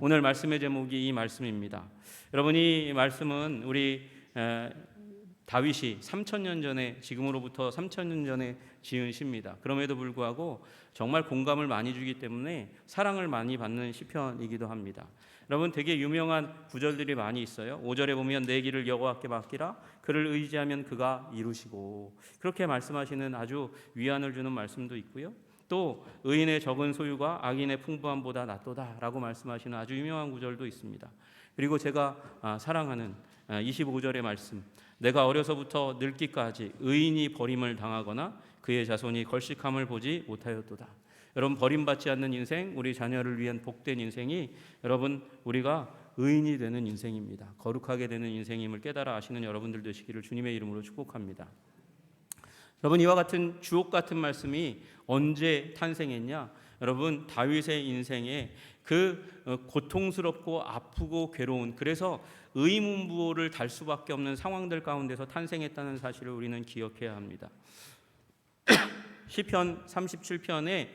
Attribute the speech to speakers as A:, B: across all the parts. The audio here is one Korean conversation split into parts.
A: 오늘 말씀의 제목이 이 말씀입니다. 여러분, 이 말씀은 우리 다윗이 3,000년 전에, 지금으로부터 3,000년 전에 지은 시입니다. 그럼에도 불구하고 정말 공감을 많이 주기 때문에 사랑을 많이 받는 시편이기도 합니다. 여러분, 되게 유명한 구절들이 많이 있어요. 5절에 보면 내 길을 여호와께 맡기라, 그를 의지하면 그가 이루시고, 그렇게 말씀하시는 아주 위안을 주는 말씀도 있고요. 또 의인의 적은 소유가 악인의 풍부함보다 낫도다 라고 말씀하시는 아주 유명한 구절도 있습니다. 그리고 제가 사랑하는 25절의 말씀, 내가 어려서부터 늙기까지 의인이 버림을 당하거나 그의 자손이 걸식함을 보지 못하였도다. 여러분, 버림받지 않는 인생, 우리 자녀를 위한 복된 인생이 여러분 우리가 의인이 되는 인생입니다. 거룩하게 되는 인생임을 깨달아 아시는 여러분들 되시기를 주님의 이름으로 축복합니다. 여러분, 이와 같은 주옥 같은 말씀이 언제 탄생했냐? 여러분, 다윗의 인생에 그 고통스럽고 아프고 괴로운, 그래서 의문부호를 달 수밖에 없는 상황들 가운데서 탄생했다는 사실을 우리는 기억해야 합니다. 시편 37편에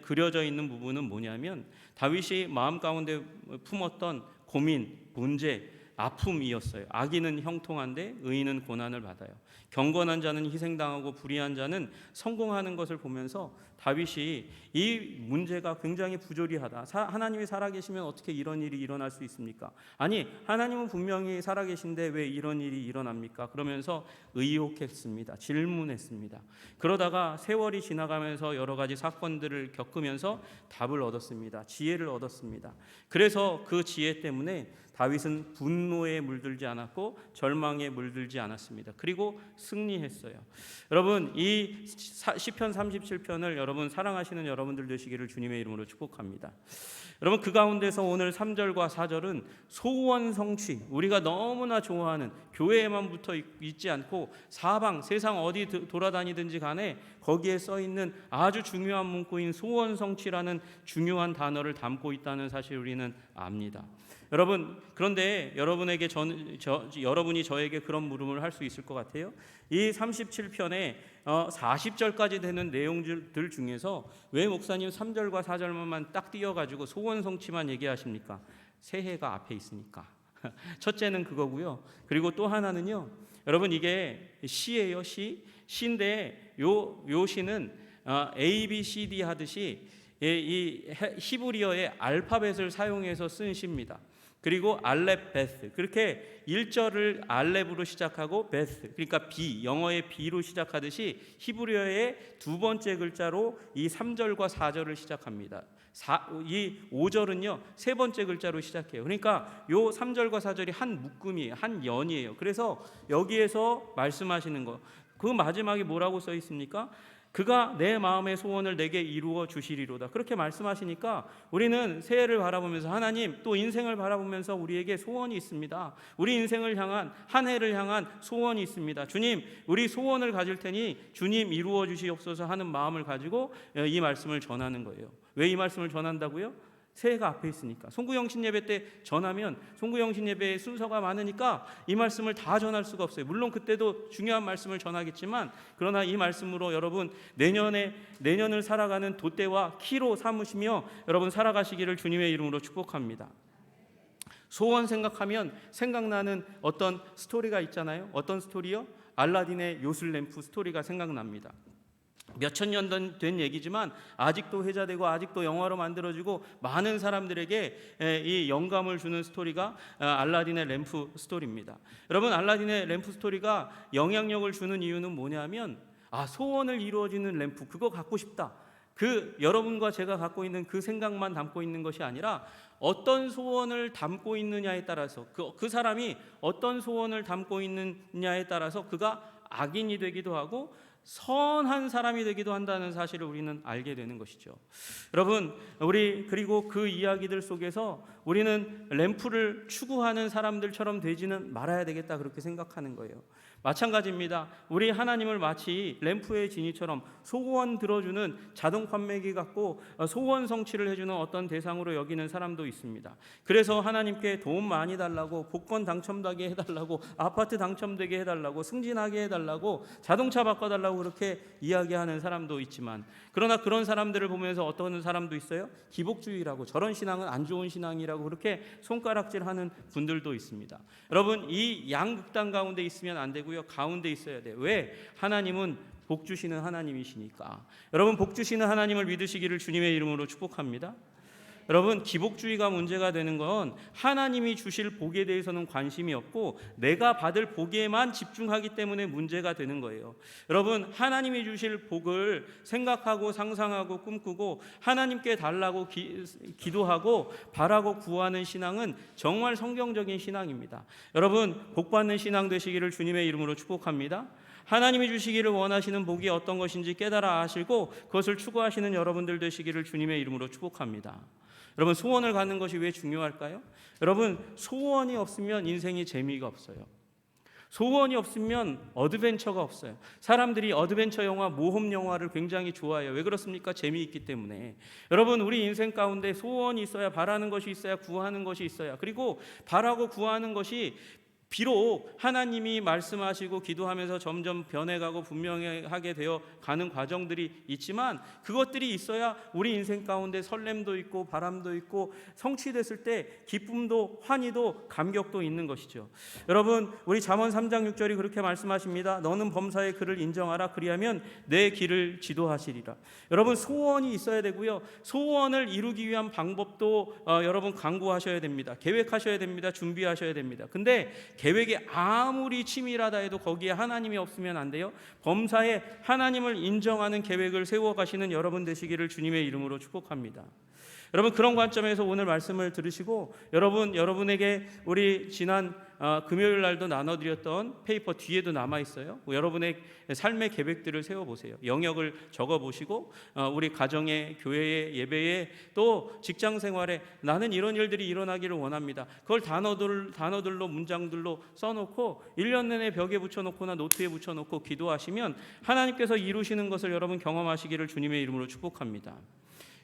A: 그려져 있는 부분은 뭐냐면 다윗이 마음 가운데 품었던 고민, 문제, 아픔이었어요. 악인은 형통한데 의인은 고난을 받아요. 경건한 자는 희생당하고 불의한 자는 성공하는 것을 보면서 다윗이 이 문제가 굉장히 부조리하다. 하나님이 살아계시면 어떻게 이런 일이 일어날 수 있습니까? 아니, 하나님은 분명히 살아계신데 왜 이런 일이 일어납니까? 그러면서 의혹했습니다. 질문했습니다. 그러다가 세월이 지나가면서 여러 가지 사건들을 겪으면서 답을 얻었습니다. 지혜를 얻었습니다. 그래서 그 지혜 때문에 다윗은 분노에 물들지 않았고 절망에 물들지 않았습니다. 그리고 승리했어요. 여러분, 이 시편 37편을 여러분 사랑하시는 여러분들 되시기를 주님의 이름으로 축복합니다. 여러분, 그 가운데서 오늘 3절과 4절은 소원 성취, 우리가 너무나 좋아하는, 교회에만 붙어 있지 않고 사방 세상 어디 돌아다니든지 간에 거기에 써 있는 아주 중요한 문구인 소원 성취라는 중요한 단어를 담고 있다는 사실 우리는 압니다. 여러분, 그런데 여러분에게 여러분이 저에게 그런 물음을 할 수 있을 것 같아요. 이 37편에 40절까지 되는 내용들 중에서 왜 목사님 3절과 4절만 딱 띄어가지고 소원 성취만 얘기하십니까? 새해가 앞에 있으니까. 첫째는 그거고요. 그리고 또 하나는요, 여러분, 이게 시예요. 시인데 요 시는 A, B, C, D 하듯이 이 히브리어의 알파벳을 사용해서 쓴 시입니다. 그리고 알렙 베스, 그렇게 1절을 알렙으로 시작하고 베스, 그러니까 B, 영어의 B로 시작하듯이 히브리어의 두 번째 글자로 이 3절과 4절을 시작합니다. 이 5절은요 세 번째 글자로 시작해요. 그러니까 요 3절과 4절이 한 묶음이에요. 한 연이에요. 그래서 여기에서 말씀하시는 거, 그 마지막에 뭐라고 써 있습니까? 그가 내 마음의 소원을 내게 이루어 주시리로다. 그렇게 말씀하시니까 우리는 새해를 바라보면서, 하나님 또 인생을 바라보면서 우리에게 소원이 있습니다. 우리 인생을 향한, 한 해를 향한 소원이 있습니다. 주님, 우리 소원을 가질 테니 주님 이루어 주시옵소서 하는 마음을 가지고 이 말씀을 전하는 거예요. 왜 이 말씀을 전한다고요? 새해가 앞에 있으니까. 송구영신 예배 때 전하면 송구영신 예배의 순서가 많으니까 이 말씀을 다 전할 수가 없어요. 물론 그때도 중요한 말씀을 전하겠지만, 그러나 이 말씀으로 여러분 내년을 살아가는 돛대와 키로 삼으시며 여러분 살아가시기를 주님의 이름으로 축복합니다. 소원 생각하면 생각나는 어떤 스토리가 있잖아요. 어떤 스토리요? 알라딘의 요술램프 스토리가 생각납니다. 몇천 년 된 얘기지만 아직도 회자되고 아직도 영화로 만들어지고 많은 사람들에게 이 영감을 주는 스토리가 알라딘의 램프 스토리입니다. 여러분, 알라딘의 램프 스토리가 영향력을 주는 이유는 뭐냐면, 소원을 이루어지는 램프, 그거 갖고 싶다. 그 여러분과 제가 갖고 있는 그 생각만 담고 있는 것이 아니라 어떤 소원을 담고 있느냐에 따라서, 그 사람이 어떤 소원을 담고 있느냐에 따라서 그가 악인이 되기도 하고 선한 사람이 되기도 한다는 사실을 우리는 알게 되는 것이죠. 여러분, 그리고 그 이야기들 속에서 우리는 램프를 추구하는 사람들처럼 되지는 말아야 되겠다, 그렇게 생각하는 거예요. 마찬가지입니다. 우리 하나님을 마치 램프의 지니처럼 소원 들어주는 자동 판매기 같고 소원 성취를 해주는 어떤 대상으로 여기는 사람도 있습니다. 그래서 하나님께 돈 많이 달라고, 복권 당첨되게 해달라고, 아파트 당첨되게 해달라고, 승진하게 해달라고, 자동차 바꿔달라고 신앙이라고 그렇게 이야기하는 사람도 있지만, 그러나 그런 사람들을 보면서 어떤 사람도 있어요. 기복주의라고, 저런 신앙은 안 좋은 신앙이라고 그렇게 손가락질하는 분들도 있습니다. 여러분, 이 양극단 가운데 있으면 안 되고요, 가운데 있어야 돼요. 왜? 하나님은 복 주시는 하나님이시니까. 여러분, 복 주시는 하나님을 믿으시기를 주님의 이름으로 축복합니다. 여러분, 기복주의가 문제가 되는 건 하나님이 주실 복에 대해서는 관심이 없고 내가 받을 복에만 집중하기 때문에 문제가 되는 거예요. 여러분, 하나님이 주실 복을 생각하고 상상하고 꿈꾸고 하나님께 달라고 기도하고 바라고 구하는 신앙은 정말 성경적인 신앙입니다. 여러분, 복 받는 신앙 되시기를 주님의 이름으로 축복합니다. 하나님이 주시기를 원하시는 복이 어떤 것인지 깨달아 아시고 그것을 추구하시는 여러분들 되시기를 주님의 이름으로 축복합니다. 여러분, 소원을 갖는 것이 왜 중요할까요? 여러분, 소원이 없으면 인생이 재미가 없어요. 소원이 없으면 어드벤처가 없어요. 사람들이 어드벤처 영화, 모험 영화를 굉장히 좋아해요. 왜 그렇습니까? 재미있기 때문에. 여러분, 우리 인생 가운데 소원이 있어야, 바라는 것이 있어야, 구하는 것이 있어야, 그리고 바라고 구하는 것이 비록 하나님이 말씀하시고 기도하면서 점점 변해가고 분명하게 되어 가는 과정들이 있지만 그것들이 있어야 우리 인생 가운데 설렘도 있고 바람도 있고 성취됐을 때 기쁨도 환희도 감격도 있는 것이죠. 여러분, 우리 잠언 3장 6절이 그렇게 말씀하십니다. 너는 범사의 그를 인정하라. 그리하면 내 길을 지도하시리라. 여러분, 소원이 있어야 되고요, 소원을 이루기 위한 방법도 여러분 강구하셔야 됩니다. 계획하셔야 됩니다. 준비하셔야 됩니다. 근데 계획이 아무리 치밀하다 해도 거기에 하나님이 없으면 안 돼요. 범사에 하나님을 인정하는 계획을 세워가시는 여러분 되시기를 주님의 이름으로 축복합니다. 여러분, 그런 관점에서 오늘 말씀을 들으시고 여러분에게 우리 지난 금요일 날도 나눠드렸던 페이퍼 뒤에도 남아있어요. 여러분의 삶의 계획들을 세워보세요. 영역을 적어보시고 우리 가정에, 교회에, 예배에, 또 직장생활에 나는 이런 일들이 일어나기를 원합니다. 그걸 단어들로 문장들로 써놓고 1년 내내 벽에 붙여놓거나 노트에 붙여놓고 기도하시면 하나님께서 이루시는 것을 여러분 경험하시기를 주님의 이름으로 축복합니다.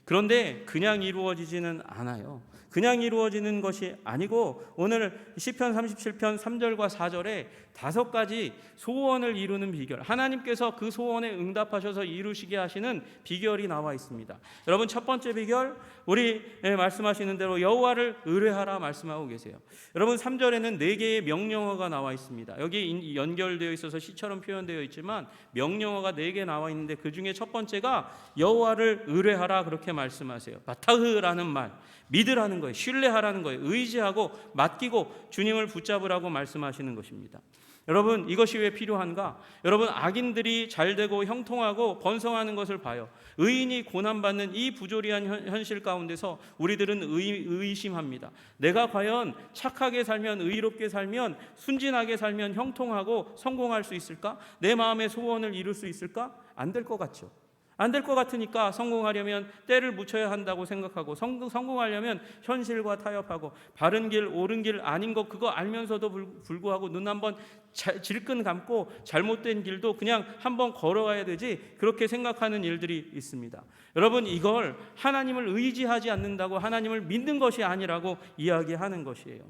A: 그런데 그냥 이루어지지는 않아요. 그냥 이루어지는 것이 아니고 오늘 시편 37편 3절과 4절에 5가지 소원을 이루는 비결, 하나님께서 그 소원에 응답하셔서 이루시게 하시는 비결이 나와 있습니다. 여러분, 첫 번째 비결, 우리 말씀하시는 대로 여호와를 의뢰하라 말씀하고 계세요. 여러분, 3절에는 4개의 명령어가 나와 있습니다. 여기 연결되어 있어서 시처럼 표현되어 있지만 명령어가 4개 나와 있는데 그 중에 첫 번째가 여호와를 의뢰하라 그렇게 말씀하세요. 바타흐라는 말, 믿으라는 거예요. 신뢰하라는 거예요. 의지하고 맡기고 주님을 붙잡으라고 말씀하시는 것입니다. 여러분, 이것이 왜 필요한가? 여러분, 악인들이 잘되고 형통하고 번성하는 것을 봐요. 의인이 고난받는 이 부조리한 현실 가운데서 우리들은 의심합니다. 내가 과연 착하게 살면, 의롭게 살면, 순진하게 살면 형통하고 성공할 수 있을까? 내 마음의 소원을 이룰 수 있을까? 안 될 것 같죠. 안 될 것 같으니까 성공하려면 때를 묻혀야 한다고 생각하고, 성공하려면 현실과 타협하고, 바른 길, 옳은 길 아닌 것 그거 알면서도 불구하고 눈 한번 질끈 감고 잘못된 길도 그냥 한번 걸어가야 되지, 그렇게 생각하는 일들이 있습니다. 여러분, 이걸 하나님을 의지하지 않는다고 하나님을 믿는 것이 아니라고 이야기하는 것이에요.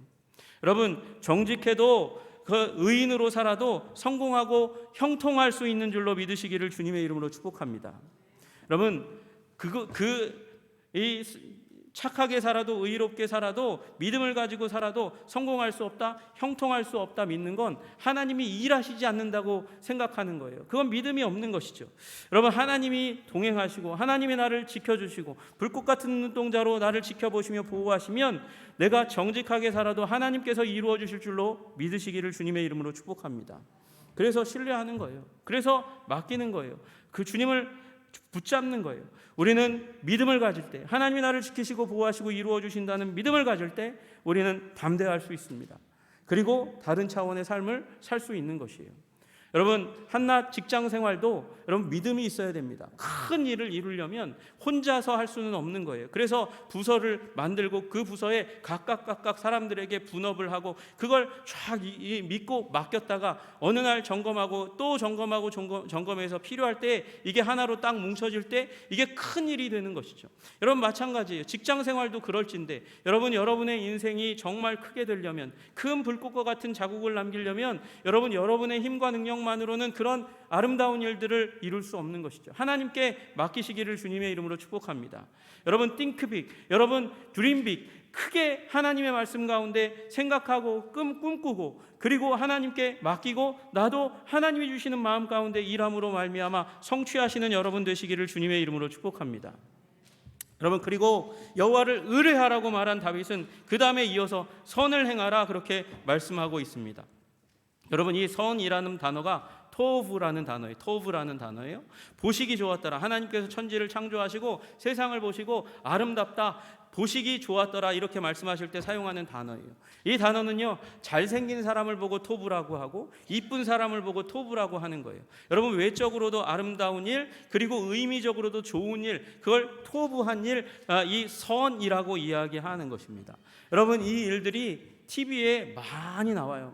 A: 여러분, 정직해도 그 의인으로 살아도 성공하고 형통할 수 있는 줄로 믿으시기를 주님의 이름으로 축복합니다. 여러분, 이 착하게 살아도, 의롭게 살아도, 믿음을 가지고 살아도 성공할 수 없다, 형통할 수 없다 믿는 건 하나님이 일하시지 않는다고 생각하는 거예요. 그건 믿음이 없는 것이죠. 여러분, 하나님이 동행하시고 하나님이 나를 지켜주시고 불꽃 같은 눈동자로 나를 지켜보시며 보호하시면 내가 정직하게 살아도 하나님께서 이루어 주실 줄로 믿으시기를 주님의 이름으로 축복합니다. 그래서 신뢰하는 거예요. 그래서 맡기는 거예요. 그 주님을 붙잡는 거예요. 우리는 믿음을 가질 때, 하나님이 나를 지키시고 보호하시고 이루어 주신다는 믿음을 가질 때 우리는 담대할 수 있습니다. 그리고 다른 차원의 삶을 살 수 있는 것이에요. 여러분, 한낱 직장 생활도 여러분 믿음이 있어야 됩니다. 큰 일을 이루려면 혼자서 할 수는 없는 거예요. 그래서 부서를 만들고 그 부서에 각각 사람들에게 분업을 하고 그걸 쫙 믿고 맡겼다가 어느 날 점검하고 또 점검하고 점검해서 필요할 때 이게 하나로 딱 뭉쳐질 때 이게 큰 일이 되는 것이죠. 여러분, 마찬가지예요. 직장 생활도 그럴진데 여러분의 인생이 정말 크게 되려면, 큰 불꽃과 같은 자국을 남기려면 여러분의 힘과 능력 능력만으로는 그런 아름다운 일들을 이룰 수 없는 것이죠. 하나님께 맡기시기를 주님의 이름으로 축복합니다. 여러분 think big, 여러분 dream big, 크게 하나님의 말씀 가운데 생각하고 꿈꾸고 그리고 하나님께 맡기고 나도 하나님이 주시는 마음 가운데 일함으로 말미암아 성취하시는 여러분 되시기를 주님의 이름으로 축복합니다. 여러분, 그리고 여호와를 의뢰하라고 말한 다윗은 그 다음에 이어서 선을 행하라 그렇게 말씀하고 있습니다. 여러분, 이 선이라는 단어가 토브라는 단어예요. 보시기 좋았더라. 하나님께서 천지를 창조하시고 세상을 보시고 아름답다, 보시기 좋았더라 이렇게 말씀하실 때 사용하는 단어예요. 이 단어는요, 잘생긴 사람을 보고 토브라고 하고 이쁜 사람을 보고 토브라고 하는 거예요. 여러분, 외적으로도 아름다운 일, 그리고 의미적으로도 좋은 일, 그걸 토브한 일, 이 선이라고 이야기하는 것입니다. 여러분, 이 일들이 TV에 많이 나와요.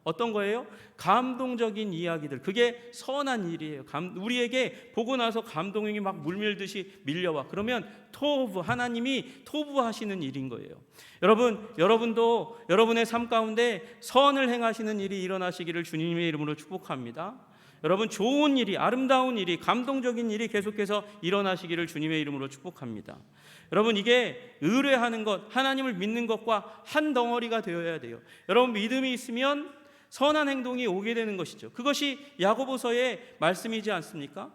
A: 어떤 거예요? 감동적인 이야기들. 그게 선한 일이에요. 우리에게 보고 나서 감동이 막 물밀듯이 밀려와. 그러면 토브, 하나님이 토브하시는 일인 거예요. 여러분도 여러분의 삶 가운데 선을 행하시는 일이 일어나시기를 주님의 이름으로 축복합니다. 여러분, 좋은 일이, 아름다운 일이, 감동적인 일이 계속해서 일어나시기를 주님의 이름으로 축복합니다. 여러분, 이게 의뢰하는 것, 하나님을 믿는 것과 한 덩어리가 되어야 돼요. 여러분, 믿음이 있으면 선한 행동이 오게 되는 것이죠. 그것이 야고보서의 말씀이지 않습니까?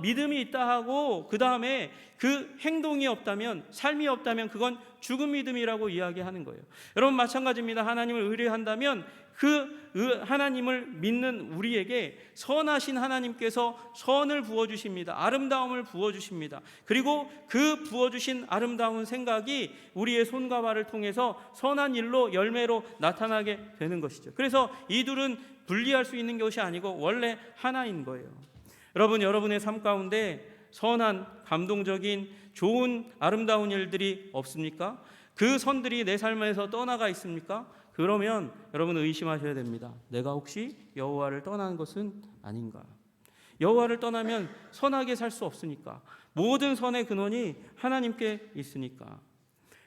A: 믿음이 있다 하고 그 다음에 그 행동이 없다면, 삶이 없다면 그건 죽은 믿음이라고 이야기하는 거예요. 여러분, 마찬가지입니다. 하나님을 의뢰한다면 하나님을 믿는 우리에게 선하신 하나님께서 선을 부어주십니다. 아름다움을 부어주십니다. 그리고 그 부어주신 아름다운 생각이 우리의 손과 발을 통해서 선한 일로 열매로 나타나게 되는 것이죠. 그래서 이 둘은 분리할 수 있는 것이 아니고 원래 하나인 거예요. 여러분, 여러분의 삶 가운데 선한, 감동적인, 좋은, 아름다운 일들이 없습니까? 그 선들이 내 삶에서 떠나가 있습니까? 그러면 여러분 의심하셔야 됩니다. 내가 혹시 여호와를 떠난 것은 아닌가? 여호와를 떠나면 선하게 살 수 없으니까. 모든 선의 근원이 하나님께 있으니까.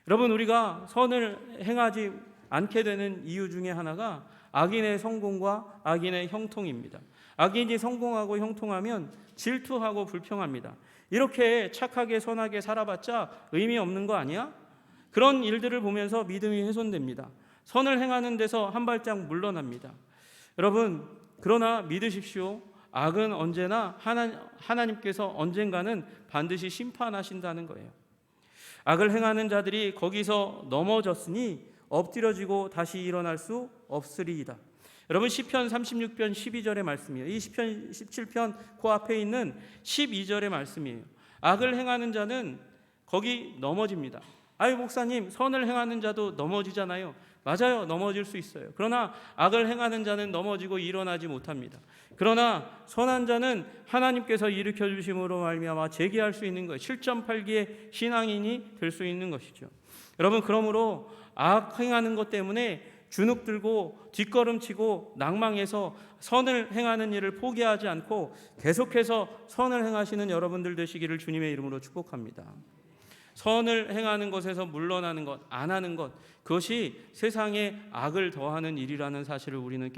A: 여러분, 우리가 선을 행하지 않게 되는 이유 중에 하나가 악인의 성공과 악인의 형통입니다. 악인이 성공하고 형통하면 질투하고 불평합니다. 이렇게 착하게 선하게 살아봤자 의미 없는 거 아니야? 그런 일들을 보면서 믿음이 훼손됩니다. 선을 행하는 데서 한 발짝 물러납니다. 여러분, 그러나 믿으십시오. 악은 언제나 하나님께서 언젠가는 반드시 심판하신다는 거예요. 악을 행하는 자들이 거기서 넘어졌으니 엎드려지고 다시 일어날 수 없으리이다. 여러분, 시편 36편 12절의 말씀이에요. 이 시편 17편 그 앞에 있는 12절의 말씀이에요. 악을 행하는 자는 거기 넘어집니다. 아유, 목사님, 선을 행하는 자도 넘어지잖아요. 맞아요, 넘어질 수 있어요. 그러나 악을 행하는 자는 넘어지고 일어나지 못합니다. 그러나 선한 자는 하나님께서 일으켜 주심으로 말미암아 재기할 수 있는 거예요. 7.8기의 신앙인이 될 수 있는 것이죠. 여러분, 그러므로 악 행하는 것 때문에 주눅 들고 뒷걸음치고 낭망해서 선을 행하는 일을 포기하지 않고 계속해서 선을 행하시는 여러분들 되시기를 주님의 이름으로 축복합니다. 선을 행하는 것에서 물러나는 것, 안 하는 것, 그것이 세상에 악을 더하는 일이라는 사실을 우리는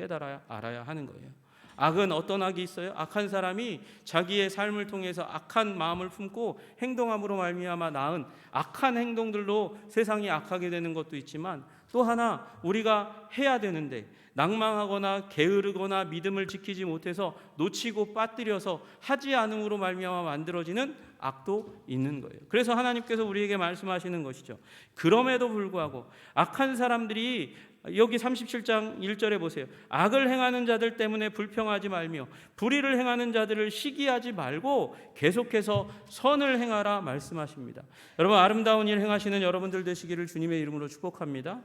A: 알아야 하는 거예요. 악은 어떤 악이 있어요? 악한 사람이 자기의 삶을 통해서 악한 마음을 품고 행동함으로 말미암아 낳은 악한 행동들로 세상이 악하게 되는 것도 있지만, 또 하나 우리가 해야 되는데 낭망하거나 게으르거나 믿음을 지키지 못해서 놓치고 빠뜨려서 하지 않음으로 말미암아 만들어지는 악도 있는 거예요. 그래서 하나님께서 우리에게 말씀하시는 것이죠. 그럼에도 불구하고 악한 사람들이, 여기 37장 1절에 보세요. 악을 행하는 자들 때문에 불평하지 말며 불의를 행하는 자들을 시기하지 말고 계속해서 선을 행하라 말씀하십니다. 여러분, 아름다운 일 행하시는 여러분들 되시기를 주님의 이름으로 축복합니다.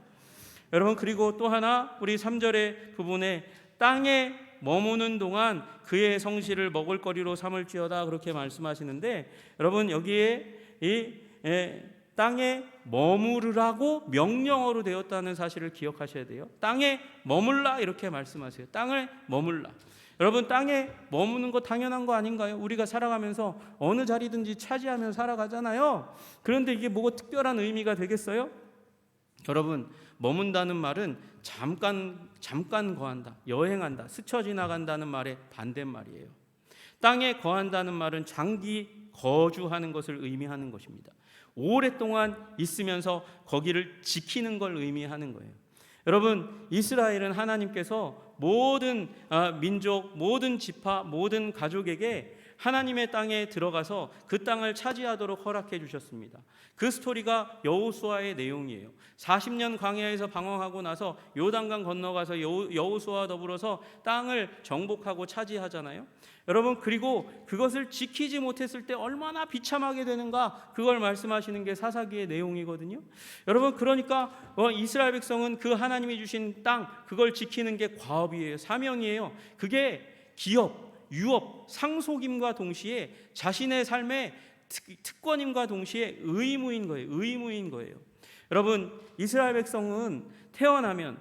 A: 여러분, 그리고 또 하나 우리 3절의 부분에 땅에 머무는 동안 그의 성실을 먹을거리로 삼을지어다 그렇게 말씀하시는데, 여러분, 여기에 이 땅에 머무르라고 명령어로 되었다는 사실을 기억하셔야 돼요. 땅에 머물라 이렇게 말씀하세요. 땅을 머물라. 여러분, 땅에 머무는 거 당연한 거 아닌가요? 우리가 살아가면서 어느 자리든지 차지하며 살아가잖아요. 그런데 이게 뭐가 특별한 의미가 되겠어요? 여러분, 머문다는 말은 잠깐 거한다, 여행한다, 스쳐 지나간다는 말의 반대말이에요. 땅에 거한다는 말은 장기 거주하는 것을 의미하는 것입니다. 오랫동안 있으면서 거기를 지키는 걸 의미하는 거예요. 여러분, 이스라엘은 하나님께서 모든 민족, 모든 지파, 모든 가족에게 하나님의 땅에 들어가서 그 땅을 차지하도록 허락해 주셨습니다. 그 스토리가 여호수아의 내용이에요. 40년 광야에서 방황하고 나서 요단강 건너가서 여호수아와 더불어서 땅을 정복하고 차지하잖아요. 여러분, 그리고 그것을 지키지 못했을 때 얼마나 비참하게 되는가, 그걸 말씀하시는 게 사사기의 내용이거든요. 여러분, 그러니까 이스라엘 백성은 그 하나님이 주신 땅, 그걸 지키는 게 과업이에요. 사명이에요. 그게 기업, 유업, 상속임과 동시에 자신의 삶의 특권임과 동시에 의무인 거예요. 여러분, 이스라엘 백성은 태어나면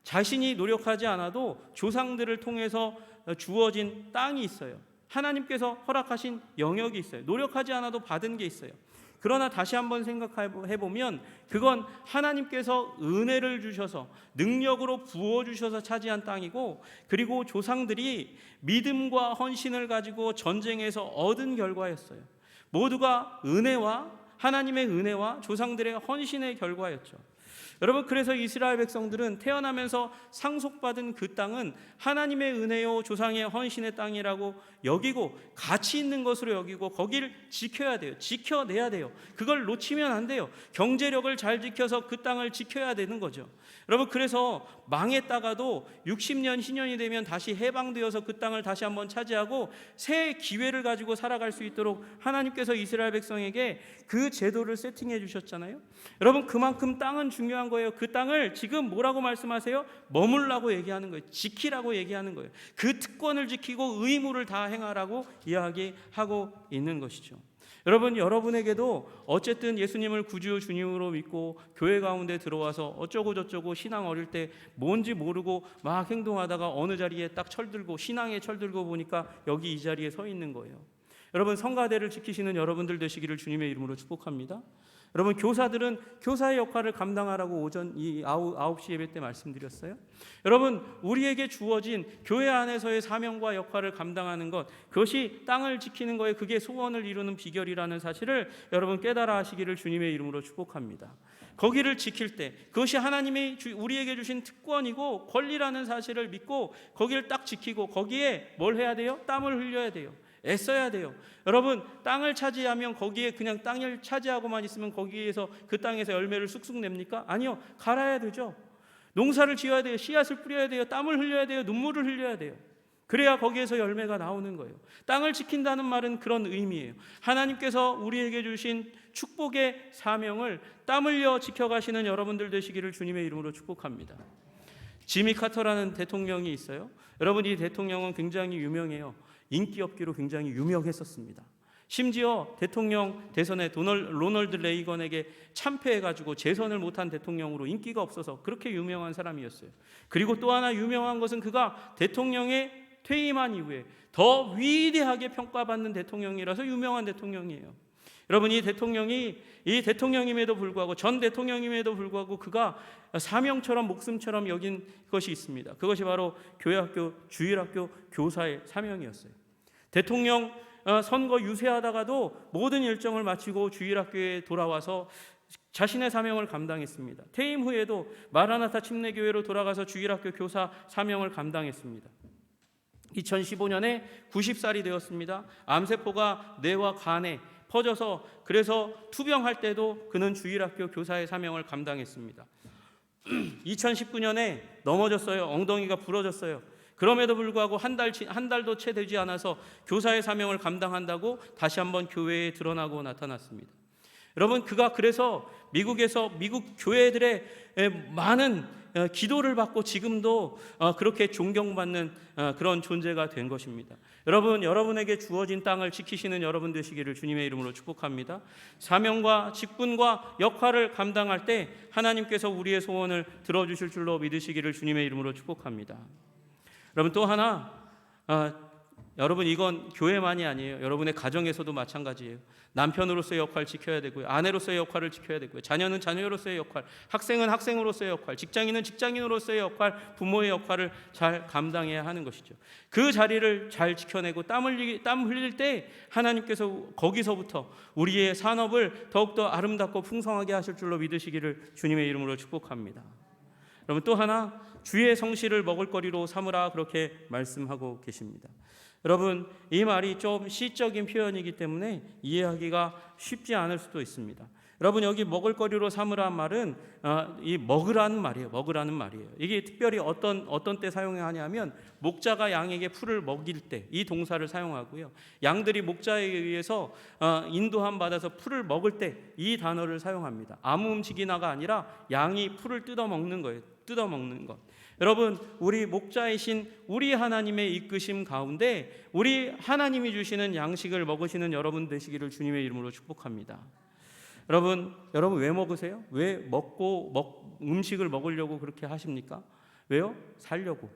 A: 자신이 노력하지 않아도 조상들을 통해서 주어진 땅이 있어요. 하나님께서 허락하신 영역이 있어요. 노력하지 않아도 받은 게 있어요. 그러나 다시 한번 생각해보면 그건 하나님께서 은혜를 주셔서 능력으로 부어주셔서 차지한 땅이고, 그리고 조상들이 믿음과 헌신을 가지고 전쟁에서 얻은 결과였어요. 모두가 하나님의 은혜와 조상들의 헌신의 결과였죠. 여러분, 그래서 이스라엘 백성들은 태어나면서 상속받은 그 땅은 하나님의 은혜요 조상의 헌신의 땅이라고 여기고 가치 있는 것으로 여기고 거기를 지켜야 돼요. 지켜내야 돼요. 그걸 놓치면 안 돼요. 경제력을 잘 지켜서 그 땅을 지켜야 되는 거죠. 여러분, 그래서 망했다가도 60년 희년이 되면 다시 해방되어서 그 땅을 다시 한번 차지하고 새 기회를 가지고 살아갈 수 있도록 하나님께서 이스라엘 백성에게 그 제도를 세팅해 주셨잖아요. 여러분, 그만큼 땅은 중요한 거예요. 그 땅을 지금 뭐라고 말씀하세요? 머물라고 얘기하는 거예요. 지키라고 얘기하는 거예요. 그 특권을 지키고 의무를 다 행하라고 이야기하고 있는 것이죠. 여러분, 여러분에게도 어쨌든 예수님을 구주 주님으로 믿고 교회 가운데 들어와서 어쩌고 저쩌고 신앙 어릴 때 뭔지 모르고 막 행동하다가 어느 자리에 딱 철들고 신앙에 철들고 보니까 여기 이 자리에 서 있는 거예요. 여러분, 성가대를 지키시는 여러분들 되시기를 주님의 이름으로 축복합니다. 여러분, 교사들은 교사의 역할을 감당하라고 오전 9시 예배 때 말씀드렸어요. 여러분, 우리에게 주어진 교회 안에서의 사명과 역할을 감당하는 것, 그것이 땅을 지키는 거에 그게 소원을 이루는 비결이라는 사실을 여러분 깨달아 하시기를 주님의 이름으로 축복합니다. 거기를 지킬 때 그것이 하나님이 우리에게 주신 특권이고 권리라는 사실을 믿고 거기를 딱 지키고 거기에 뭘 해야 돼요? 땀을 흘려야 돼요. 애써야 돼요. 여러분, 땅을 차지하면 거기에 그냥 땅을 차지하고만 있으면 거기에서 그 땅에서 열매를 쑥쑥 냅니까? 아니요. 갈아야 되죠. 농사를 지어야 돼요. 씨앗을 뿌려야 돼요. 땀을 흘려야 돼요. 눈물을 흘려야 돼요. 그래야 거기에서 열매가 나오는 거예요. 땅을 지킨다는 말은 그런 의미예요. 하나님께서 우리에게 주신 축복의 사명을 땀 흘려 지켜가시는 여러분들 되시기를 주님의 이름으로 축복합니다. 지미 카터라는 대통령이 있어요. 여러분, 이 대통령은 굉장히 유명해요. 인기 없기로 굉장히 유명했었습니다. 심지어 대통령 대선에 로널드 레이건에게 참패해가지고 재선을 못한 대통령으로 인기가 없어서 그렇게 유명한 사람이었어요. 그리고 또 하나 유명한 것은 그가 대통령에 퇴임한 이후에 더 위대하게 평가받는 대통령이라서 유명한 대통령이에요. 여러분, 이 대통령임에도 불구하고 전 대통령임에도 불구하고 그가 사명처럼 목숨처럼 여긴 것이 있습니다. 그것이 바로 교회학교 주일학교 교사의 사명이었어요. 대통령 선거 유세하다가도 모든 일정을 마치고 주일학교에 돌아와서 자신의 사명을 감당했습니다. 퇴임 후에도 마라나타 침례교회로 돌아가서 주일학교 교사 사명을 감당했습니다. 2015년에 90살이 되었습니다. 암세포가 뇌와 간에 퍼져서 그래서 투병할 때도 그는 주일학교 교사의 사명을 감당했습니다. 2019년에 넘어졌어요. 엉덩이가 부러졌어요. 그럼에도 불구하고 한 달도 채 되지 않아서 교사의 사명을 감당한다고 다시 한번 교회에 드러나고 나타났습니다. 여러분, 그가 그래서 미국에서 미국 교회들의 많은 기도를 받고 지금도 그렇게 존경받는 그런 존재가 된 것입니다. 여러분, 여러분에게 주어진 땅을 지키시는 여러분 되시기를 주님의 이름으로 축복합니다. 사명과 직분과 역할을 감당할 때 하나님께서 우리의 소원을 들어주실 줄로 믿으시기를 주님의 이름으로 축복합니다. 여러분, 또 하나 여러분, 이건 교회만이 아니에요. 여러분의 가정에서도 마찬가지예요. 남편으로서의 역할을 지켜야 되고요, 아내로서의 역할을 지켜야 되고요, 자녀는 자녀로서의 역할, 학생은 학생으로서의 역할, 직장인은 직장인으로서의 역할, 부모의 역할을 잘 감당해야 하는 것이죠. 그 자리를 잘 지켜내고 땀 흘릴 때 하나님께서 거기서부터 우리의 산업을 더욱더 아름답고 풍성하게 하실 줄로 믿으시기를 주님의 이름으로 축복합니다. 여러분, 또 하나, 주의 성실을 먹을거리로 삼으라, 그렇게 말씀하고 계십니다. 여러분, 이 말이 좀 시적인 표현이기 때문에 이해하기가 쉽지 않을 수도 있습니다. 여러분, 여기 먹을거리로 삼으라는 말은 이 먹으라는 말이에요. 먹으라는 말이에요. 이게 특별히 어떤 때 사용하냐면 목자가 양에게 풀을 먹일 때 이 동사를 사용하고요, 양들이 목자에 의해서 인도함 받아서 풀을 먹을 때 이 단어를 사용합니다. 아무 움직이나가 아니라 양이 풀을 뜯어먹는 거예요. 뜯어먹는 것. 여러분, 우리 목자이신 우리 하나님의 이끄심 가운데 우리 하나님이 주시는 양식을 먹으시는 여러분 되시기를 주님의 이름으로 축복합니다. 여러분 왜 먹으세요? 왜 음식을 먹으려고 그렇게 하십니까? 왜요? 살려고.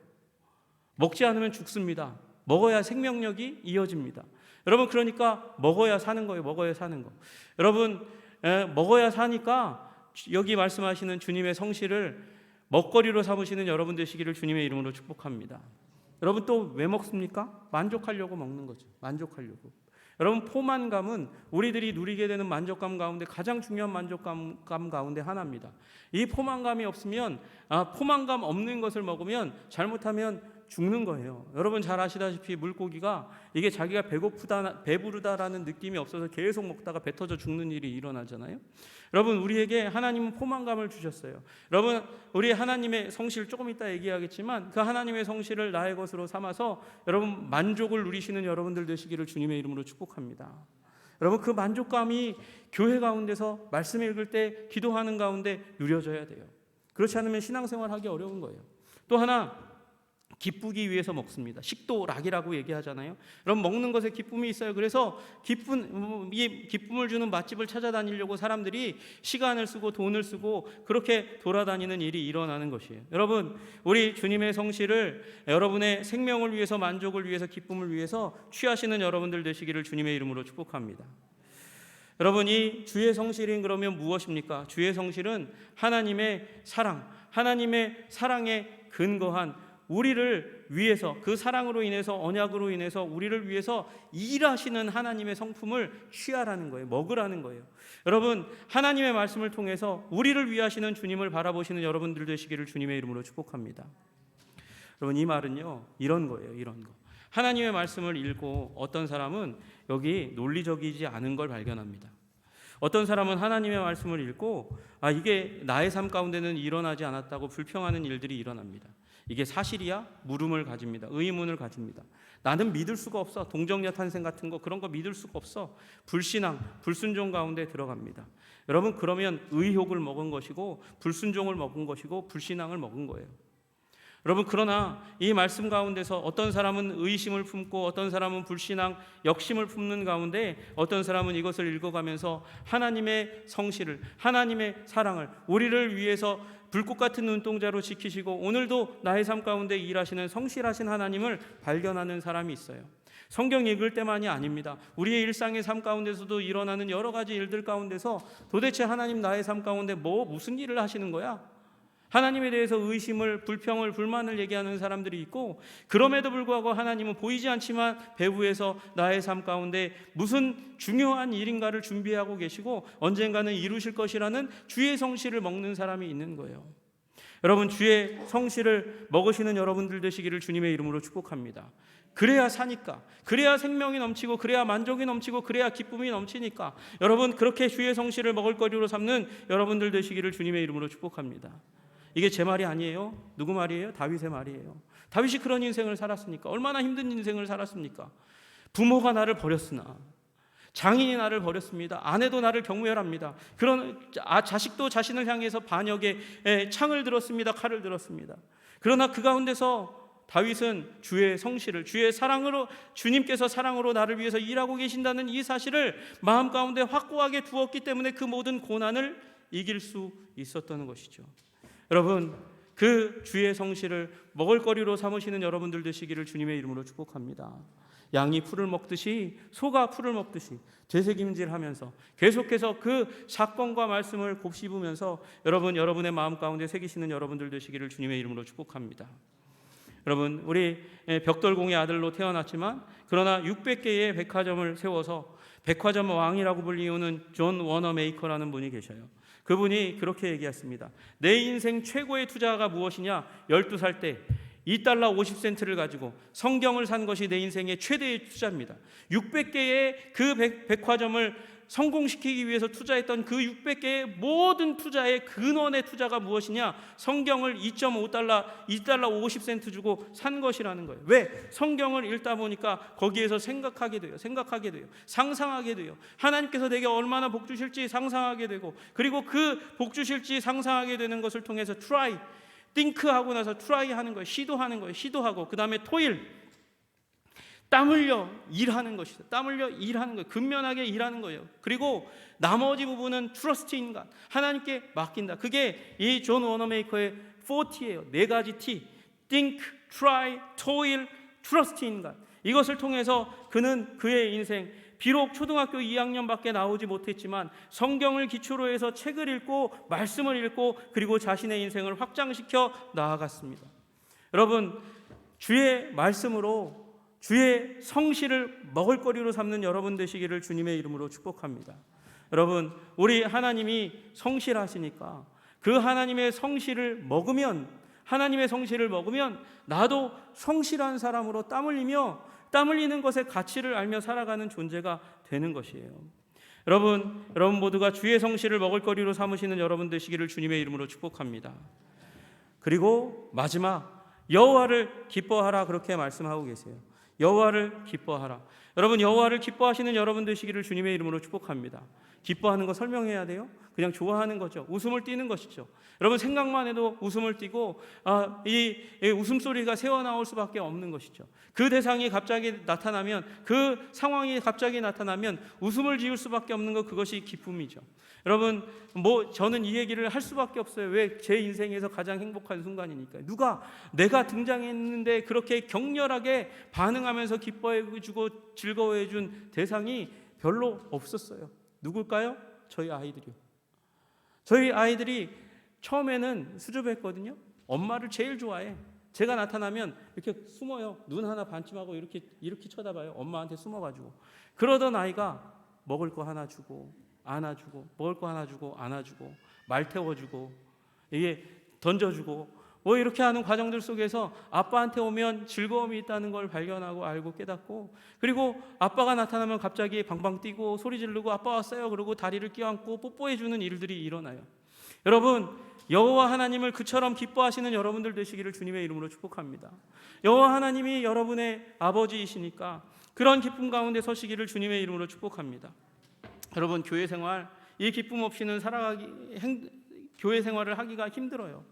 A: 먹지 않으면 죽습니다. 먹어야 생명력이 이어집니다. 여러분, 그러니까 먹어야 사는 거예요. 먹어야 사는 거. 여러분, 먹어야 사니까 여기 말씀하시는 주님의 성실을 먹거리로 삼으시는 여러분 되시기를 주님의 이름으로 축복합니다. 여러분, 또 왜 먹습니까? 만족하려고 먹는 거죠. 만족하려고. 여러분, 포만감은 우리들이 누리게 되는 만족감 가운데 가장 중요한 만족감 가운데 하나입니다. 이 포만감이 없으면, 포만감 없는 것을 먹으면 잘못하면 죽는 거예요. 여러분 잘 아시다시피 물고기가 이게 자기가 배부르다라는 느낌이 없어서 계속 먹다가 배 터져 죽는 일이 일어나잖아요. 여러분, 우리에게 하나님은 포만감을 주셨어요. 여러분, 우리 하나님의 성실 조금 이따 얘기하겠지만 그 하나님의 성실을 나의 것으로 삼아서 여러분 만족을 누리시는 여러분들 되시기를 주님의 이름으로 축복합니다. 여러분, 그 만족감이 교회 가운데서 말씀 읽을 때 기도하는 가운데 누려져야 돼요. 그렇지 않으면 신앙생활하기 어려운 거예요. 또 하나, 기쁘기 위해서 먹습니다. 식도락이라고 얘기하잖아요. 여러분, 먹는 것에 기쁨이 있어요. 그래서 기쁨을 주는 맛집을 찾아다니려고 사람들이 시간을 쓰고 돈을 쓰고 그렇게 돌아다니는 일이 일어나는 것이에요. 여러분, 우리 주님의 성실을 여러분의 생명을 위해서, 만족을 위해서, 기쁨을 위해서 취하시는 여러분들 되시기를 주님의 이름으로 축복합니다. 여러분, 이 주의 성실인 그러면 무엇입니까? 주의 성실은 하나님의 사랑, 하나님의 사랑에 근거한 우리를 위해서, 그 사랑으로 인해서, 언약으로 인해서 우리를 위해서 일하시는 하나님의 성품을 취하라는 거예요. 먹으라는 거예요. 여러분, 하나님의 말씀을 통해서 우리를 위하시는 주님을 바라보시는 여러분들 되시기를 주님의 이름으로 축복합니다. 여러분, 이 말은요, 이런 거예요. 이런 거. 하나님의 말씀을 읽고 어떤 사람은 여기 논리적이지 않은 걸 발견합니다. 어떤 사람은 하나님의 말씀을 읽고 이게 나의 삶 가운데는 일어나지 않았다고 불평하는 일들이 일어납니다. 이게 사실이야? 물음을 가집니다. 의문을 가집니다. 나는 믿을 수가 없어. 동정녀 탄생 같은 거, 그런 거 믿을 수가 없어. 불신앙, 불순종 가운데 들어갑니다. 여러분, 그러면 의욕을 먹은 것이고 불순종을 먹은 것이고 불신앙을 먹은 거예요. 여러분, 그러나 이 말씀 가운데서 어떤 사람은 의심을 품고 어떤 사람은 불신앙, 역심을 품는 가운데 어떤 사람은 이것을 읽어가면서 하나님의 성실을, 하나님의 사랑을, 우리를 위해서 불꽃 같은 눈동자로 지키시고 오늘도 나의 삶 가운데 일하시는 성실하신 하나님을 발견하는 사람이 있어요. 성경 읽을 때만이 아닙니다. 우리의 일상의 삶 가운데서도 일어나는 여러 가지 일들 가운데서 도대체 하나님 나의 삶 가운데 무슨 일을 하시는 거야? 하나님에 대해서 의심을, 불평을, 불만을 얘기하는 사람들이 있고, 그럼에도 불구하고 하나님은 보이지 않지만 배후에서 나의 삶 가운데 무슨 중요한 일인가를 준비하고 계시고 언젠가는 이루실 것이라는 주의 성실을 먹는 사람이 있는 거예요. 여러분, 주의 성실을 먹으시는 여러분들 되시기를 주님의 이름으로 축복합니다. 그래야 사니까, 그래야 생명이 넘치고, 그래야 만족이 넘치고, 그래야 기쁨이 넘치니까 여러분, 그렇게 주의 성실을 먹을거리로 삼는 여러분들 되시기를 주님의 이름으로 축복합니다. 이게 제 말이 아니에요. 누구 말이에요? 다윗의 말이에요. 다윗이 그런 인생을 살았으니까, 얼마나 힘든 인생을 살았습니까? 부모가 나를 버렸으나, 장인이 나를 버렸습니다. 아내도 나를 경멸합니다. 그런 자식도 자신을 향해서 반역의 창을 들었습니다. 칼을 들었습니다. 그러나 그 가운데서 다윗은 주의 성실을, 주의 사랑으로, 주님께서 사랑으로 나를 위해서 일하고 계신다는 이 사실을 마음 가운데 확고하게 두었기 때문에 그 모든 고난을 이길 수 있었던 것이죠. 여러분, 그 주의 성실을 먹을거리로 삼으시는 여러분들 되시기를 주님의 이름으로 축복합니다. 양이 풀을 먹듯이, 소가 풀을 먹듯이 되새김질하면서 계속해서 그 사건과 말씀을 곱씹으면서 여러분의 마음 가운데 새기시는 여러분들 되시기를 주님의 이름으로 축복합니다. 여러분, 우리 벽돌공의 아들로 태어났지만 그러나 600개의 백화점을 세워서 백화점 왕이라고 불리우는 존 워너메이커라는 분이 계셔요. 그분이 그렇게 얘기했습니다. 내 인생 최고의 투자가 무엇이냐? 12살 때 $2 50센트를 가지고 성경을 산 것이 내 인생의 최대의 투자입니다. 600개의 그 백화점을 성공시키기 위해서 투자했던 그 600개의 모든 투자의 근원의 투자가 무엇이냐? 성경을 $2.5, $2 50센트 주고 산 것이라는 거예요. 왜? 성경을 읽다 보니까 거기에서 생각하게 돼요. 상상하게 돼요. 하나님께서 내게 얼마나 복 주실지 상상하게 되고, 그리고 그 복 주실지 상상하게 되는 것을 통해서 try, think하고 나서 try 하는 거예요. 시도하고 그 다음에 토일, 땀 흘려 일하는 것이다. 땀 흘려 일하는 거예요. 근면하게 일하는 거예요. 그리고 나머지 부분은 트러스트 인 갓, 하나님께 맡긴다. 그게 이 존 워너메이커의 4T예요. 4가지 T. think, try, toil, trust in God. 이것을 통해서 그는 그의 인생, 비록 초등학교 2학년밖에 나오지 못했지만 성경을 기초로 해서 책을 읽고 말씀을 읽고 그리고 자신의 인생을 확장시켜 나아갔습니다. 여러분, 주의 말씀으로 주의 성실을 먹을거리로 삼는 여러분 되시기를 주님의 이름으로 축복합니다. 여러분, 우리 하나님이 성실하시니까 그 하나님의 성실을 먹으면 나도 성실한 사람으로 땀 흘리는 것의 가치를 알며 살아가는 존재가 되는 것이에요. 여러분 모두가 주의 성실을 먹을거리로 삼으시는 여러분 되시기를 주님의 이름으로 축복합니다. 그리고 마지막, 여호와를 기뻐하라, 그렇게 말씀하고 계세요. 여호와를 기뻐하라. 여러분, 여호와를 기뻐하시는 여러분 되시기를 주님의 이름으로 축복합니다. 기뻐하는 거 설명해야 돼요? 그냥 좋아하는 거죠. 웃음을 띠는 것이죠. 여러분, 생각만 해도 웃음을 띠고 이 웃음소리가 새어나올 수밖에 없는 것이죠. 그 대상이 갑자기 나타나면, 그 상황이 갑자기 나타나면 웃음을 지을 수밖에 없는 것, 그것이 기쁨이죠. 여러분, 저는 이 얘기를 할 수밖에 없어요. 왜? 제 인생에서 가장 행복한 순간이니까요. 내가 등장했는데 그렇게 격렬하게 반응하면서 기뻐해주고 즐거워해준 대상이 별로 없었어요. 누굴까요? 저희 아이들이요. 저희 아이들이 처음에는 수줍어했거든요. 엄마를 제일 좋아해. 제가 나타나면 이렇게 숨어요. 눈 하나 반쯤하고 이렇게 쳐다봐요. 엄마한테 숨어가지고. 그러던 아이가 먹을 거 하나 주고 안아주고, 먹을 거 하나 주고 안아주고, 말 태워주고, 이게 던져주고, 이렇게 하는 과정들 속에서 아빠한테 오면 즐거움이 있다는 걸 발견하고 알고 깨닫고, 그리고 아빠가 나타나면 갑자기 방방 뛰고 소리 지르고 아빠 왔어요 그러고 다리를 껴안고 뽀뽀해주는 일들이 일어나요. 여러분, 여호와 하나님을 그처럼 기뻐하시는 여러분들 되시기를 주님의 이름으로 축복합니다. 여호와 하나님이 여러분의 아버지이시니까 그런 기쁨 가운데 서시기를 주님의 이름으로 축복합니다. 여러분, 교회 생활, 이 기쁨 없이는 교회 생활을 하기가 힘들어요.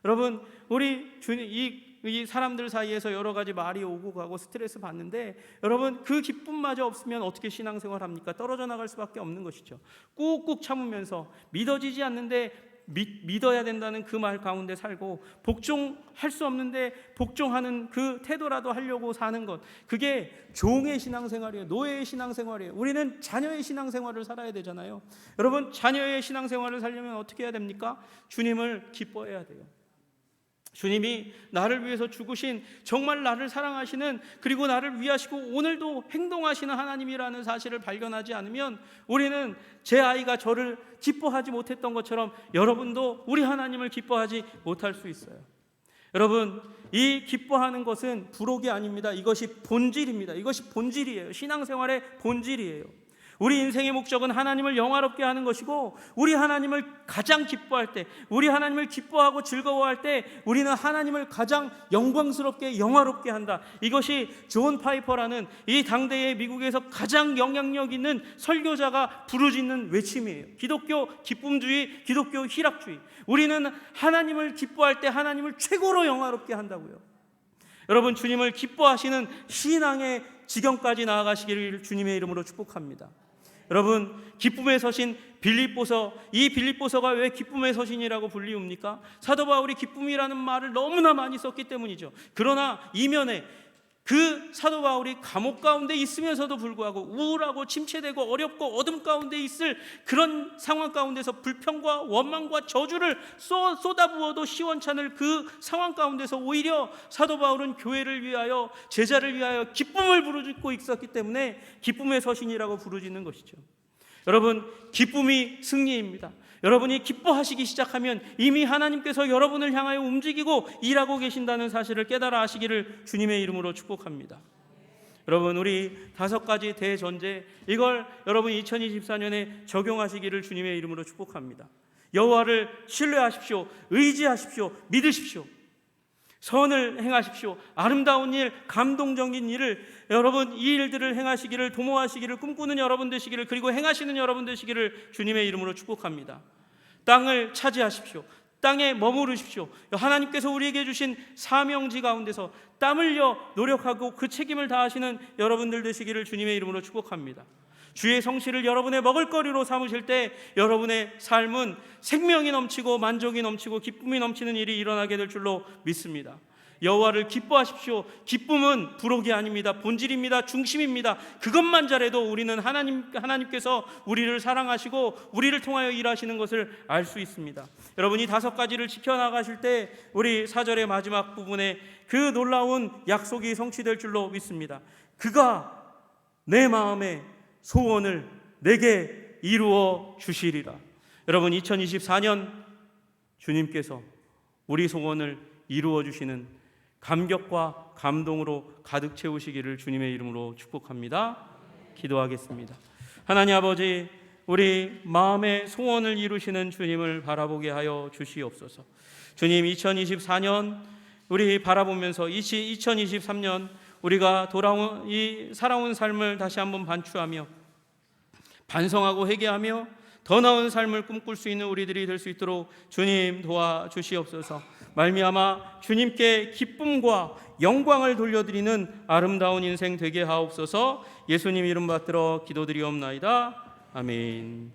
A: 여러분, 우리 주님, 이 사람들 사이에서 여러 가지 말이 오고 가고 스트레스 받는데, 여러분, 그 기쁨마저 없으면 어떻게 신앙생활 합니까? 떨어져 나갈 수밖에 없는 것이죠. 꾹꾹 참으면서 믿어지지 않는데 믿어야 된다는 그 말 가운데 살고, 복종할 수 없는데 복종하는 그 태도라도 하려고 사는 것, 그게 종의 신앙생활이에요. 노예의 신앙생활이에요. 우리는 자녀의 신앙생활을 살아야 되잖아요. 여러분, 자녀의 신앙생활을 살려면 어떻게 해야 됩니까? 주님을 기뻐해야 돼요. 주님이 나를 위해서 죽으신, 정말 나를 사랑하시는, 그리고 나를 위하시고 오늘도 행동하시는 하나님이라는 사실을 발견하지 않으면 우리는 제 아이가 저를 기뻐하지 못했던 것처럼 여러분도 우리 하나님을 기뻐하지 못할 수 있어요. 여러분, 이 기뻐하는 것은 부록이 아닙니다. 이것이 본질입니다. 이것이 본질이에요. 신앙생활의 본질이에요. 우리 인생의 목적은 하나님을 영화롭게 하는 것이고, 우리 하나님을 가장 기뻐할 때, 우리 하나님을 기뻐하고 즐거워할 때 우리는 하나님을 가장 영광스럽게 영화롭게 한다. 이것이 존 파이퍼라는 이 당대의 미국에서 가장 영향력 있는 설교자가 부르짖는 외침이에요. 기독교 기쁨주의, 기독교 희락주의. 우리는 하나님을 기뻐할 때 하나님을 최고로 영화롭게 한다고요. 여러분, 주님을 기뻐하시는 신앙의 지경까지 나아가시기를 주님의 이름으로 축복합니다. 여러분, 기쁨의 서신 빌립보서, 이 빌립보서가 왜 기쁨의 서신이라고 불리웁니까? 사도 바울이 기쁨이라는 말을 너무나 많이 썼기 때문이죠. 그러나 이면에 그 사도 바울이 감옥 가운데 있으면서도 불구하고 우울하고 침체되고 어렵고 어둠 가운데 있을 그런 상황 가운데서 불평과 원망과 저주를 쏟아부어도 시원찮을 그 상황 가운데서 오히려 사도 바울은 교회를 위하여, 제자를 위하여 기쁨을 부르짖고 있었기 때문에 기쁨의 서신이라고 부르짖는 것이죠. 여러분, 기쁨이 승리입니다. 여러분이 기뻐하시기 시작하면 이미 하나님께서 여러분을 향하여 움직이고 일하고 계신다는 사실을 깨달아 하시기를 주님의 이름으로 축복합니다. 여러분, 우리 5가지 대전제, 이걸 여러분 2024년에 적용하시기를 주님의 이름으로 축복합니다. 여호와를 신뢰하십시오. 의지하십시오. 믿으십시오. 선을 행하십시오. 아름다운 일, 감동적인 일을, 여러분 이 일들을 행하시기를, 도모하시기를 꿈꾸는 여러분 되시기를, 그리고 행하시는 여러분 되시기를 주님의 이름으로 축복합니다. 땅을 차지하십시오. 땅에 머무르십시오. 하나님께서 우리에게 주신 사명지 가운데서 땀 흘려 노력하고 그 책임을 다하시는 여러분들 되시기를 주님의 이름으로 축복합니다. 주의 성실을 여러분의 먹을거리로 삼으실 때 여러분의 삶은 생명이 넘치고 만족이 넘치고 기쁨이 넘치는 일이 일어나게 될 줄로 믿습니다. 여호와를 기뻐하십시오. 기쁨은 부록이 아닙니다. 본질입니다. 중심입니다. 그것만 잘해도 우리는 하나님께서 우리를 사랑하시고 우리를 통하여 일하시는 것을 알 수 있습니다. 여러분이 5가지를 지켜나가실 때 우리 4절의 마지막 부분에 그 놀라운 약속이 성취될 줄로 믿습니다. 그가 내 마음의 소원을 내게 이루어 주시리라. 여러분, 2024년 주님께서 우리 소원을 이루어 주시는 감격과 감동으로 가득 채우시기를 주님의 이름으로 축복합니다. 기도하겠습니다. 하나님 아버지, 우리 마음의 소원을 이루시는 주님을 바라보게 하여 주시옵소서. 주님, 2024년 우리 바라보면서 2023년 우리가 돌아온 이 살아온 삶을 다시 한번 반추하며 반성하고 회개하며 더 나은 삶을 꿈꿀 수 있는 우리들이 될 수 있도록 주님 도와주시옵소서. 말미암아 주님께 기쁨과 영광을 돌려드리는 아름다운 인생 되게 하옵소서. 예수님 이름 받들어 기도드리옵나이다. 아멘.